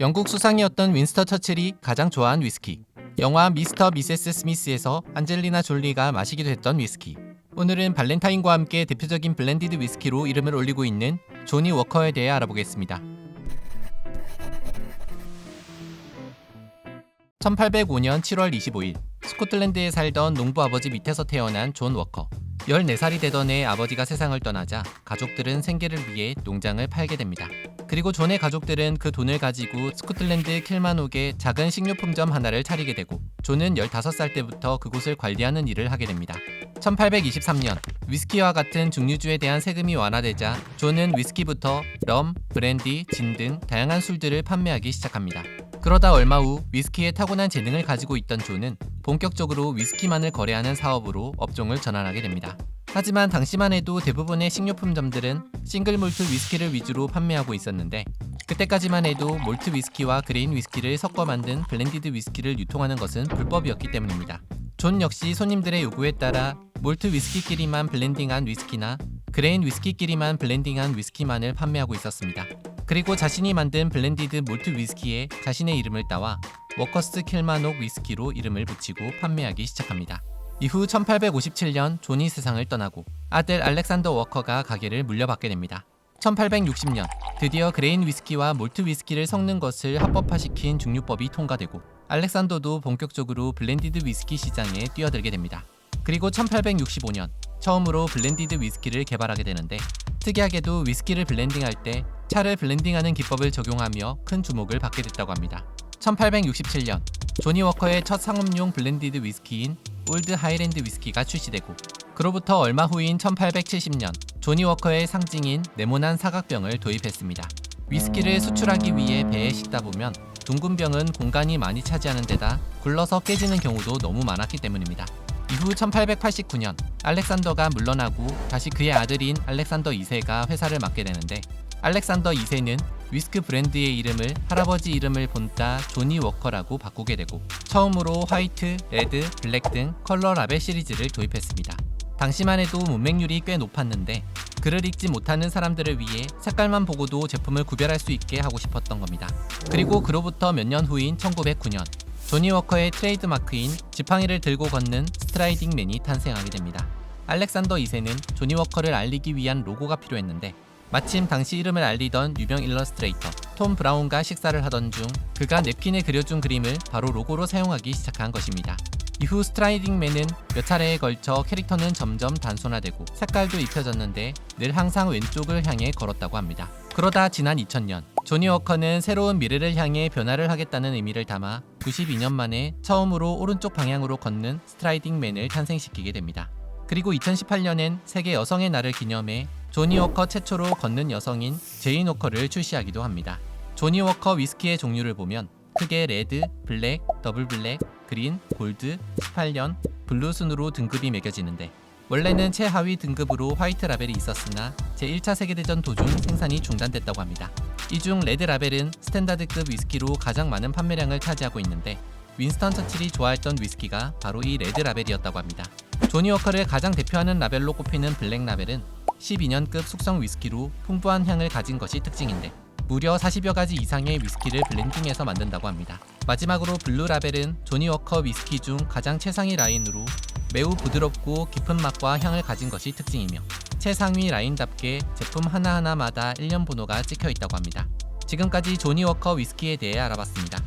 영국 수상이었던 윈스턴 처칠이 가장 좋아한 위스키. 영화 미스터 미세스 스미스에서 안젤리나 졸리가 마시기도 했던 위스키. 오늘은 발렌타인과 함께 대표적인 블렌디드 위스키로 이름을 올리고 있는 조니 워커에 대해 알아보겠습니다. 1805년 7월 25일 스코틀랜드에 살던 농부 아버지 밑에서 태어난 존 워커. 14살이 되던 해 아버지가 세상을 떠나자 가족들은 생계를 위해 농장을 팔게 됩니다. 그리고 존의 가족들은 그 돈을 가지고 스코틀랜드 킬마녹에 작은 식료품점 하나를 차리게 되고 존은 15살 때부터 그곳을 관리하는 일을 하게 됩니다. 1823년 위스키와 같은 증류주에 대한 세금이 완화되자 존은 위스키부터 럼, 브랜디, 진 등 다양한 술들을 판매하기 시작합니다. 그러다 얼마 후 위스키에 타고난 재능을 가지고 있던 존은 본격적으로 위스키만을 거래하는 사업으로 업종을 전환하게 됩니다. 하지만 당시만 해도 대부분의 식료품점들은 싱글 몰트 위스키를 위주로 판매하고 있었는데 그때까지만 해도 몰트 위스키와 그레인 위스키를 섞어 만든 블렌디드 위스키를 유통하는 것은 불법이었기 때문입니다. 존 역시 손님들의 요구에 따라 몰트 위스키끼리만 블렌딩한 위스키나 그레인 위스키끼리만 블렌딩한 위스키만을 판매하고 있었습니다. 그리고 자신이 만든 블렌디드 몰트 위스키에 자신의 이름을 따와 워커스 킬마녹 위스키로 이름을 붙이고 판매하기 시작합니다. 이후 1857년 존이 세상을 떠나고 아들 알렉산더 워커가 가게를 물려받게 됩니다. 1860년 드디어 그레인 위스키와 몰트 위스키를 섞는 것을 합법화시킨 증류법이 통과되고 알렉산더도 본격적으로 블렌디드 위스키 시장에 뛰어들게 됩니다. 그리고 1865년 처음으로 블렌디드 위스키를 개발하게 되는데 특이하게도 위스키를 블렌딩할 때 차를 블렌딩하는 기법을 적용하며 큰 주목을 받게 됐다고 합니다. 1867년 조니 워커의 첫 상업용 블렌디드 위스키인 올드 하이랜드 위스키가 출시되고 그로부터 얼마 후인 1870년 조니 워커의 상징인 네모난 사각병을 도입했습니다. 위스키를 수출하기 위해 배에 싣다 보면 둥근 병은 공간이 많이 차지하는 데다 굴러서 깨지는 경우도 너무 많았기 때문입니다. 이후 1889년 알렉산더가 물러나고 다시 그의 아들인 알렉산더 2세가 회사를 맡게 되는데 알렉산더 2세는 위스크 브랜드의 이름을 할아버지 이름을 본따 조니 워커라고 바꾸게 되고 처음으로 화이트, 레드, 블랙 등 컬러 라벨 시리즈를 도입했습니다. 당시만 해도 문맹률이 꽤 높았는데 글을 읽지 못하는 사람들을 위해 색깔만 보고도 제품을 구별할 수 있게 하고 싶었던 겁니다. 그리고 그로부터 몇 년 후인 1909년 조니 워커의 트레이드 마크인 지팡이를 들고 걷는 스트라이딩 맨이 탄생하게 됩니다. 알렉산더 2세는 조니 워커를 알리기 위한 로고가 필요했는데 마침 당시 이름을 알리던 유명 일러스트레이터 톰 브라운과 식사를 하던 중 그가 냅킨에 그려준 그림을 바로 로고로 사용하기 시작한 것입니다. 이후 스트라이딩 맨은 몇 차례에 걸쳐 캐릭터는 점점 단순화되고 색깔도 입혀졌는데 늘 항상 왼쪽을 향해 걸었다고 합니다. 그러다 지난 2000년 조니 워커는 새로운 미래를 향해 변화를 하겠다는 의미를 담아 92년 만에 처음으로 오른쪽 방향으로 걷는 스트라이딩 맨을 탄생시키게 됩니다. 그리고 2018년엔 세계 여성의 날을 기념해 조니 워커 최초로 걷는 여성인 제인 워커를 출시하기도 합니다. 조니 워커 위스키의 종류를 보면 크게 레드, 블랙, 더블 블랙, 그린, 골드, 18년, 블루 순으로 등급이 매겨지는데 원래는 최하위 등급으로 화이트 라벨이 있었으나 제1차 세계대전 도중 생산이 중단됐다고 합니다. 이 중 레드 라벨은 스탠다드급 위스키로 가장 많은 판매량을 차지하고 있는데 윈스턴 처칠이 좋아했던 위스키가 바로 이 레드 라벨이었다고 합니다. 조니 워커를 가장 대표하는 라벨로 꼽히는 블랙 라벨은 12년급 숙성 위스키로 풍부한 향을 가진 것이 특징인데 무려 40여 가지 이상의 위스키를 블렌딩해서 만든다고 합니다. 마지막으로 블루 라벨은 조니 워커 위스키 중 가장 최상위 라인으로 매우 부드럽고 깊은 맛과 향을 가진 것이 특징이며 최상위 라인답게 제품 하나하나마다 1년 번호가 찍혀 있다고 합니다. 지금까지 조니 워커 위스키에 대해 알아봤습니다.